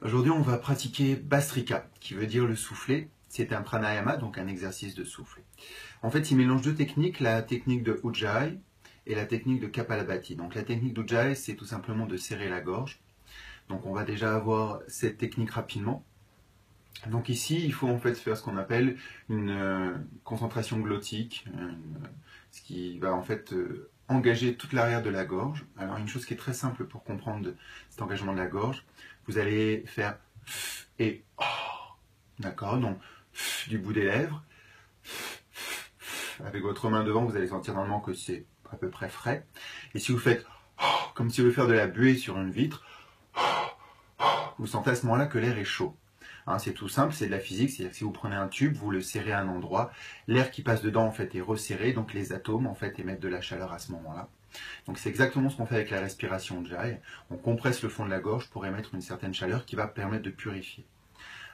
Aujourd'hui, on va pratiquer Bhastrika, qui veut dire le souffler. C'est un pranayama, donc un exercice de souffler. En fait, il mélange deux techniques, la technique de Ujjayi et la technique de Kapalabhati. Donc la technique d'Ujjayi, c'est tout simplement de serrer la gorge. Donc on va déjà avoir cette technique rapidement. Donc ici, il faut en fait faire ce qu'on appelle une concentration glottique, ce qui va en fait engager toute l'arrière de la gorge. Alors une chose qui est très simple pour comprendre cet engagement de la gorge, vous allez faire f et oh, d'accord, donc f du bout des lèvres, avec votre main devant, vous allez sentir normalement que c'est à peu près frais. Et si vous faites comme si vous voulez faire de la buée sur une vitre, vous sentez à ce moment-là que l'air est chaud. Hein, c'est tout simple, c'est de la physique, c'est-à-dire que si vous prenez un tube, vous le serrez à un endroit, l'air qui passe dedans en fait est resserré, donc les atomes en fait émettent de la chaleur à ce moment-là. Donc c'est exactement ce qu'on fait avec la respiration Ujjayi. On compresse le fond de la gorge pour émettre une certaine chaleur qui va permettre de purifier.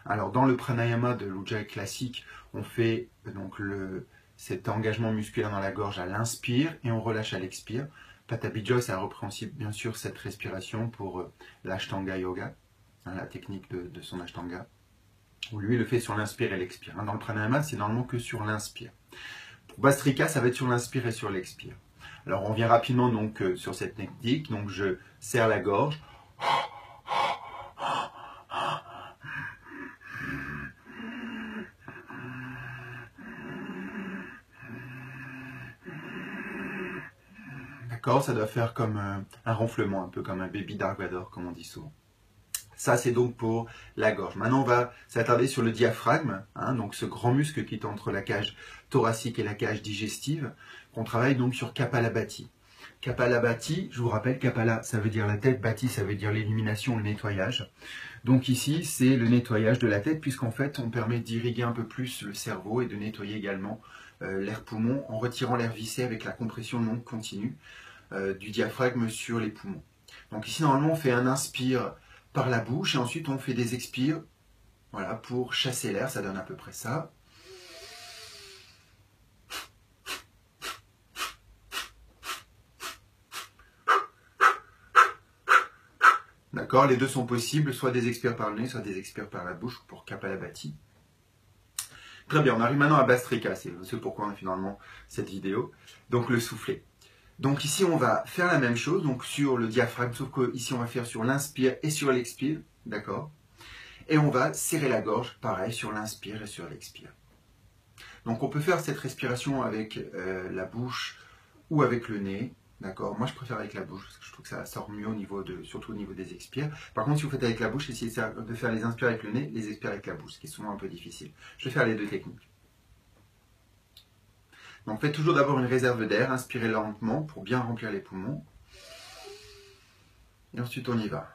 Alors dans le pranayama de l'Ujjayi classique, on fait donc cet engagement musculaire dans la gorge à l'inspire et on relâche à l'expire. Pattabhi Jois a repris aussi bien sûr cette respiration pour l'Ashtanga Yoga, hein, la technique de son Ashtanga, où lui le fait sur l'inspire et l'expire. Dans le pranayama, c'est normalement que sur l'inspire. Pour Bhastrika, ça va être sur l'inspire et sur l'expire. Alors on vient rapidement donc sur cette technique, donc je serre la gorge. D'accord, ça doit faire comme un ronflement, un peu comme un baby Dark Vador, comme on dit souvent. Ça, c'est donc pour la gorge. Maintenant, on va s'attarder sur le diaphragme, hein, donc ce grand muscle qui est entre la cage thoracique et la cage digestive, qu'on travaille donc sur Kapalabhati. Kapalabhati, je vous rappelle, Kapala, ça veut dire la tête, Bhati, ça veut dire l'élimination, le nettoyage. Donc ici, c'est le nettoyage de la tête, puisqu'en fait, on permet d'irriguer un peu plus le cerveau et de nettoyer également l'air poumon en retirant l'air vissé avec la compression non continue du diaphragme sur les poumons. Donc ici, normalement, on fait un inspire par la bouche et ensuite on fait des expires, voilà, pour chasser l'air, ça donne à peu près ça. D'accord, les deux sont possibles, soit des expires par le nez, soit des expires par la bouche pour Kapalabhati. Très bien, on arrive maintenant à Bhastrika, c'est ce pourquoi on a finalement cette vidéo. Donc le soufflet. Donc ici on va faire la même chose, donc sur le diaphragme, sauf que ici on va faire sur l'inspire et sur l'expire, d'accord. Et on va serrer la gorge, pareil, sur l'inspire et sur l'expire. Donc on peut faire cette respiration avec la bouche ou avec le nez, d'accord. Moi je préfère avec la bouche parce que je trouve que ça sort mieux au niveau surtout au niveau des expires. Par contre si vous faites avec la bouche, essayez de faire les inspires avec le nez, les expires avec la bouche, ce qui est souvent un peu difficile. Je vais faire les deux techniques. Donc faites toujours d'abord une réserve d'air, inspirez lentement pour bien remplir les poumons. Et ensuite on y va.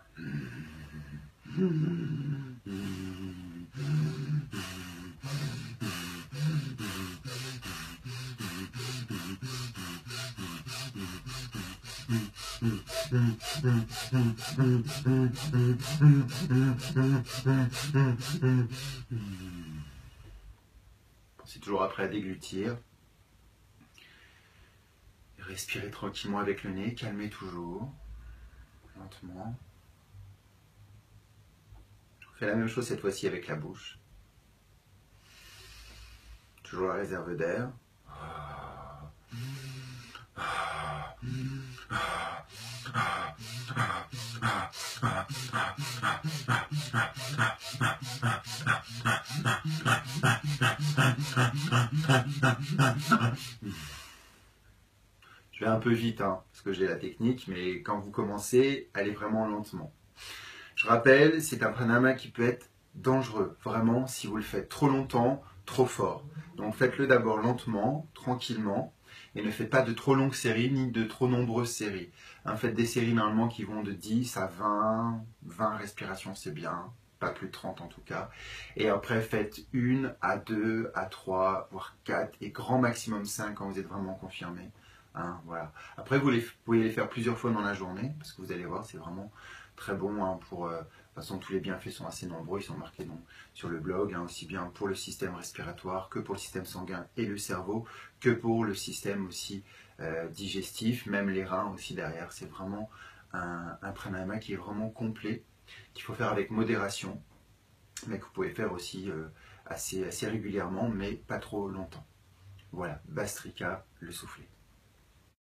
Pensez toujours après à déglutir. Respirez tranquillement avec le nez, calmez toujours, lentement. Je fais la même chose cette fois-ci avec la bouche. Toujours la réserve d'air. Je vais un peu vite, hein, parce que j'ai la technique, mais quand vous commencez, allez vraiment lentement. Je rappelle, c'est un pranayama qui peut être dangereux, vraiment, si vous le faites trop longtemps, trop fort. Donc faites-le d'abord lentement, tranquillement, et ne faites pas de trop longues séries, ni de trop nombreuses séries. Hein, faites des séries normalement qui vont de 10 à 20 respirations, c'est bien, pas plus de 30 en tout cas. Et après, faites 1 à 2 à 3, voire 4, et grand maximum 5 quand vous êtes vraiment confirmé. Hein, voilà. Après, vous pouvez les faire plusieurs fois dans la journée, parce que vous allez voir, c'est vraiment très bon hein, pour... de toute façon, tous les bienfaits sont assez nombreux, ils sont marqués donc, sur le blog, hein, aussi bien pour le système respiratoire que pour le système sanguin et le cerveau, que pour le système aussi digestif, même les reins aussi derrière. C'est vraiment un pranayama qui est vraiment complet qu'il faut faire avec modération, mais que vous pouvez faire aussi assez régulièrement, mais pas trop longtemps. Voilà, Bastrika, le soufflet.